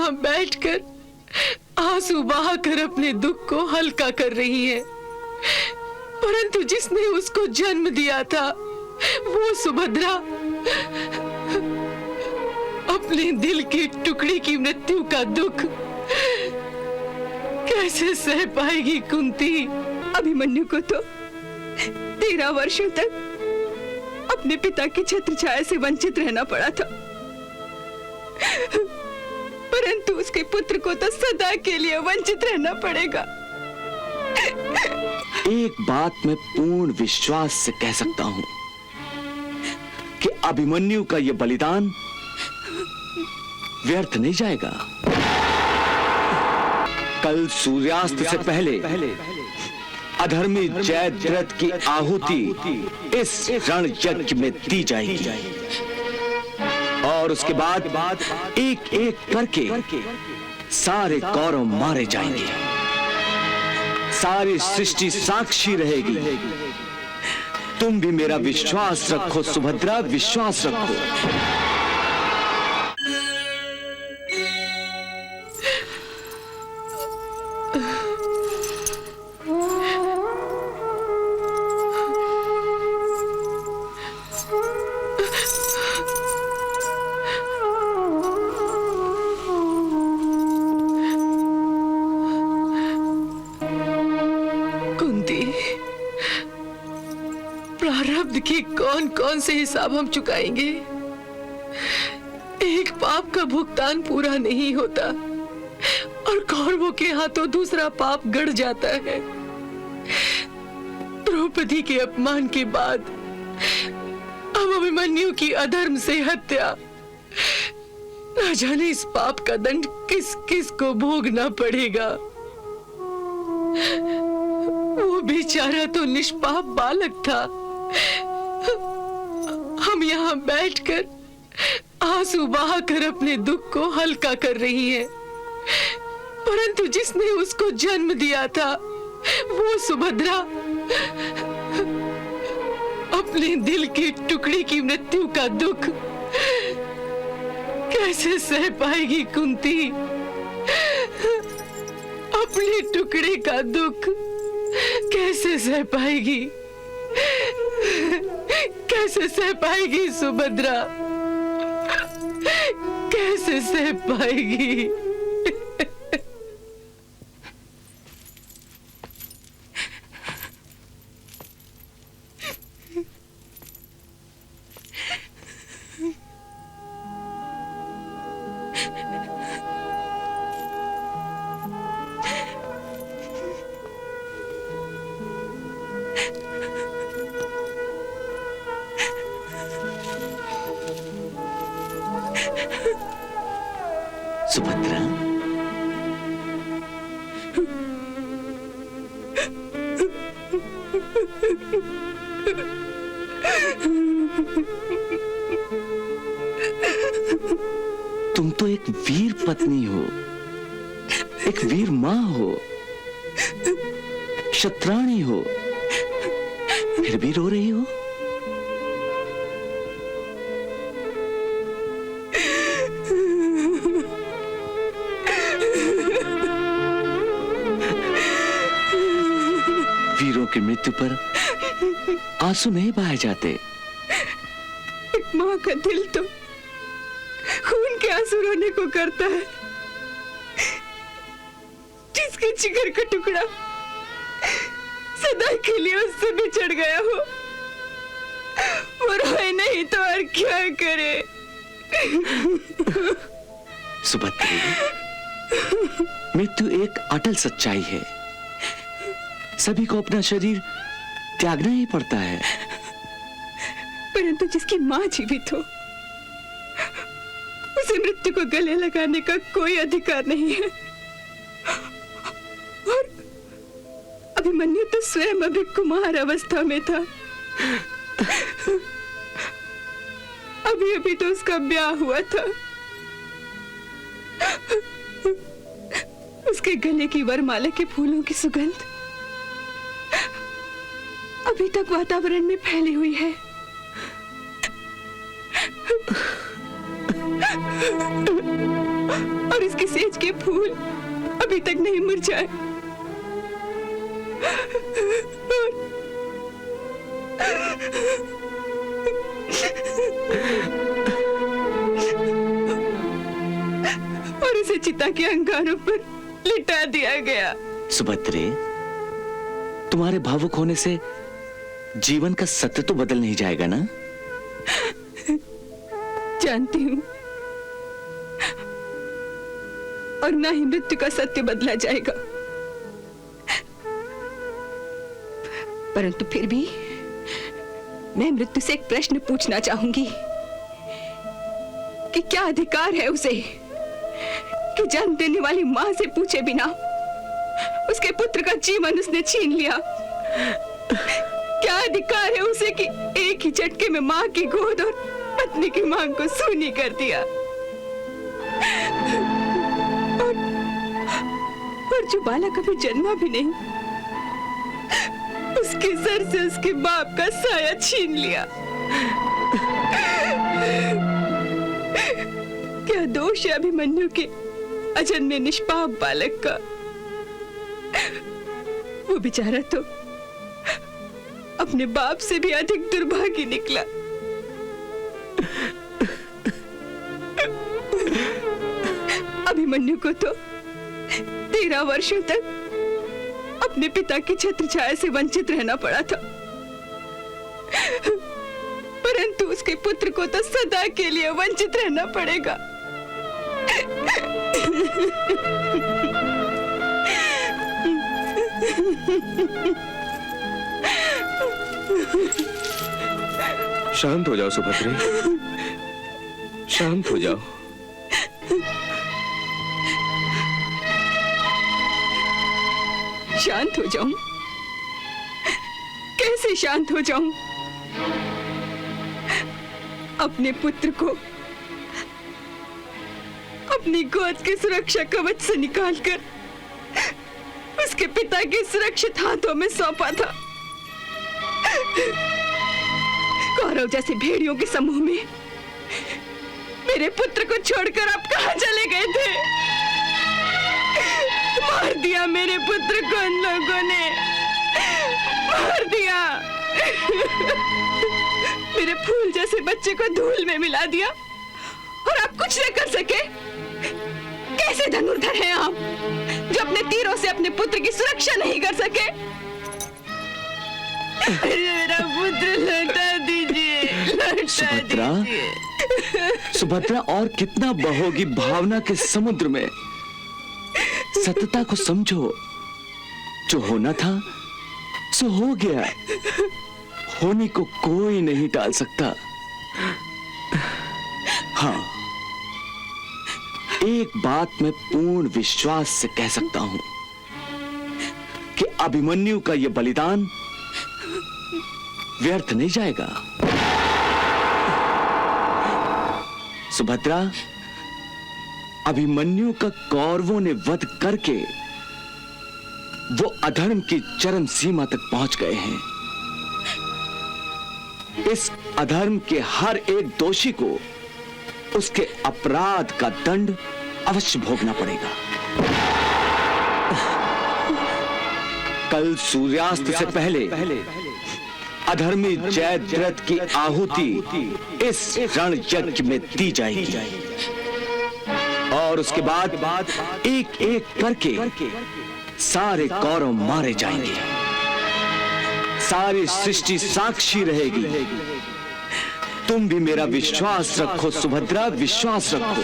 यहाँ बैठकर आंसू बहाकर अपने दुख को हल्का कर रही है, परंतु जिसने उसको जन्म दिया था वो सुभद्रा अपने दिल के टुकड़े की मृत्यु का दुख कैसे सह पाएगी कुंती? अभिमन्यु को तो 13 वर्षों तक अपने पिता की छत्र छाया से वंचित रहना पड़ा था, परंतु उसके पुत्र को तो सदा के लिए वंचित रहना पड़ेगा। एक बात मैं पूर्ण विश्वास से कह सकता हूं कि अभिमन्यु का यह बलिदान व्यर्थ नहीं जाएगा। कल सूर्यास्त से पहले अधर्मी जयद्रथ की आहुति इस रण यज्ञ में दी जाएगी और उसके बाद एक एक करके सारे कौरव मारे जाएंगे। सारी सृष्टि साक्षी रहेगी। तुम भी मेरा विश्वास रखो सुभद्रा, विश्वास रखो। प्रारब्ध के कौन कौन से हिसाब हम चुकाएंगे? एक पाप का भुगतान पूरा नहीं होता और कौरवों के हाथों दूसरा पाप गड़ जाता है। द्रौपदी के अपमान के बाद अब अभिमन्यु की अधर्म से हत्या, न जाने इस पाप का दंड किस किस को भोगना पड़ेगा। वो बेचारा तो निष्पाप बालक था। हम यहाँ बैठकर आंसू बहाकर अपने दुख को हल्का कर रही हैं, परंतु जिसने उसको जन्म दिया था वो सुभद्रा अपने दिल के टुकड़े की मृत्यु का दुख कैसे सह पाएगी कुंती? अपने टुकड़े का दुख कैसे सह पाएगी? कैसे सह पाएगी सुभद्रा? कैसे सह पाएगी? सुभद्रा, तुम तो एक वीर पत्नी हो, एक वीर मां हो, क्षत्राणी हो, फिर भी रो रही हो। वीरों की मृत्यु पर आंसू नहीं बहाए जाते। एक मां का दिल तो खून के आंसू रोने को करता है। जिसके जिगर का टुकड़ा सदा के लिए उससे बिछड़ गया हो, वो रोए नहीं तो और क्या करे? सुभद्री, मृत्यु एक अटल सच्चाई है। सभी को अपना शरीर त्यागना ही पड़ता है। परंतु जिसकी मां जीवित हो, उसे मृत्यु को गले लगाने का कोई अधिकार नहीं है। और अभिमन्यु तो स्वयं अभी कुमार अवस्था में था। अभी अभी तो उसका ब्याह हुआ था। उसके गले की वरमाला के फूलों की सुगंध अभी तक वातावरण में फैली हुई है। और इसके सेज के फूल अभी तक नहीं मुरझाए। और इसे चिता के अंगारों पर लिटा दिया गया। सुभद्रे, तुम्हारे भावुक होने से जीवन का सत्य तो बदल नहीं जाएगा ना? जानती हूं, और ना ही मृत्यु का सत्य बदला जाएगा। परंतु फिर भी मैं मृत्यु से एक प्रश्न पूछना चाहूंगी कि क्या अधिकार है उसे कि जन्म देने वाली मां से पूछे बिना उसके पुत्र का जीवन उसने छीन लिया? क्या अधिकार है उसे कि एक ही झटके में मां की गोद और पत्नी की मांग को सूनी कर दिया? और जो बालक अभी जन्मा भी नहीं, उसके सर से उसके बाप का साया छीन लिया। क्या दोष है अभिमन्यु के अजन्मे निष्पाप बालक का? वो बेचारा तो अपने बाप से भी अधिक दुर्भागी निकला। अभिमन्यु को तो 13 वर्षों तक अपने पिता की छत्र छाया से वंचित रहना पड़ा था, परंतु उसके पुत्र को तो सदा के लिए वंचित रहना पड़ेगा। शांत हो जाओ सुभद्रे, शांत हो जाओ। शांत हो जाऊं? कैसे शांत हो जाऊं? अपने पुत्र को अपनी गोद के सुरक्षा कवच से निकालकर उसके पिता के सुरक्षित हाथों में सौंपा था। कौरव जैसे भेड़ियों के समूह में मेरे पुत्र को छोड़कर आप कहां चले गए थे? मार दिया मेरे पुत्र को उन लोगों ने, मार दिया। मेरे फूल जैसे बच्चे को धूल में मिला दिया और आप कुछ नहीं कर सके। कैसे धनुर्धर हैं आप जो अपने तीरों से अपने पुत्र की सुरक्षा नहीं कर सके? मेरा पुत्र लौटा दीजिए, लौटा सुभद्रा, दीजिए। सुभद्रा, और कितना बहोगी भावना के समुद्र में। सत्यता को समझो, जो होना था सो हो गया, होने को कोई नहीं टाल सकता। हाँ, एक बात मैं पूर्ण विश्वास से कह सकता हूं कि अभिमन्यु का यह बलिदान व्यर्थ नहीं जाएगा। सुभद्रा, अभिमन्यु का कौरवों ने वध करके वो अधर्म की चरम सीमा तक पहुंच गए हैं। इस अधर्म के हर एक दोषी को उसके अपराध का दंड अवश्य भोगना पड़ेगा। कल सूर्यास्त से पहले अधर्मी जयद्रथ की आहुति इस रण यज्ञ में दी जाएगी और उसके बाद एक एक करके सारे कौरव मारे जाएंगे। सारी सृष्टि साक्षी रहेगी। तुम भी मेरा विश्वास रखो सुभद्रा, विश्वास रखो।